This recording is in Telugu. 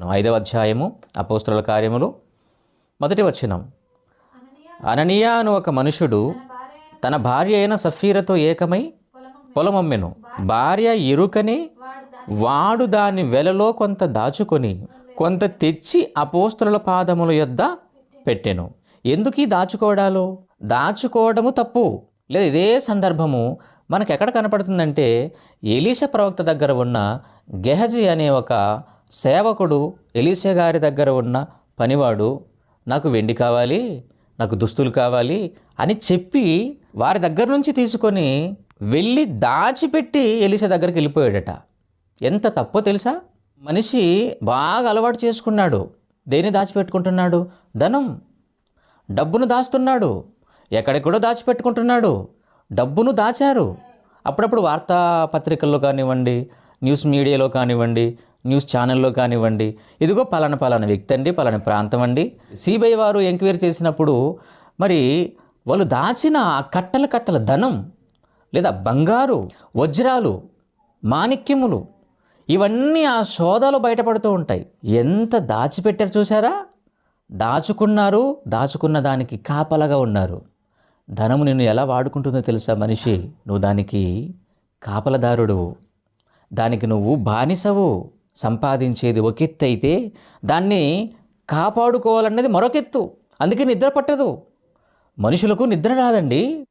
5వ అధ్యాయము అపోస్తలుల కార్యములు 1వ వచనం. అననీయ అను ఒక మనుషుడు తన భార్య అయిన సఫీరతో ఏకమై పొలమమ్మెను. భార్య ఎరుకని వాడు దాని వెలలో కొంత దాచుకొని కొంత తెచ్చి అపోస్తలుల పాదముల యొద్ద పెట్టెను. ఎందుకు ఈ దాచుకోవడాలు? దాచుకోవడము తప్పు లేదా. ఇదే సందర్భము మనకు ఎక్కడ కనపడుతుందంటే ఎలీషా ప్రవక్త దగ్గర ఉన్న గెహజీ అనే ఒక సేవకుడు ఎలీషా గారి దగ్గర ఉన్న పనివాడు, నాకు వెండి కావాలి, నాకు దుస్తులు కావాలి అని చెప్పి వారి దగ్గర నుంచి తీసుకొని వెళ్ళి దాచిపెట్టి ఎలీషా దగ్గరికి వెళ్ళిపోయాడట. ఎంత తప్పో తెలుసా? మనిషి బాగా అలవాటు చేసుకున్నాడు. దేన్ని దాచిపెట్టుకుంటున్నాడు? ధనం, డబ్బును దాస్తున్నాడు. ఎక్కడెక్కడో దాచిపెట్టుకుంటున్నాడు. డబ్బును దాచారు. అప్పుడప్పుడు వార్తాపత్రికల్లో కానివ్వండి, న్యూస్ మీడియాలో కానివ్వండి, న్యూస్ ఛానల్లో కానివ్వండి, ఇదిగో పలానా వ్యక్తి అండి, పలానా ప్రాంతం అండి. సిబిఐ వారు ఎంక్వైరీ చేసినప్పుడు మరి వాళ్ళు దాచిన కట్టల ధనం లేదా బంగారు, వజ్రాలు, మాణిక్యములు ఇవన్నీ ఆ సోదాలో బయటపడుతూ ఉంటాయి. ఎంత దాచిపెట్టారు చూసారా? దాచుకున్నారు, దాచుకున్న దానికి కాపలాగా ఉన్నారు. ధనము నిన్ను ఎలా వాడుకుంటుందో తెలుసా మనిషి? నువ్వు దానికి కాపలదారుడు, దానికి నువ్వు బానిసవు. సంపాదించేది ఒక ఎత్తు అయితే దాన్ని కాపాడుకోవాలన్నది మరొక ఎత్తు. అందుకే నిద్ర పట్టదు. మనుషులకు నిద్ర రాదండి.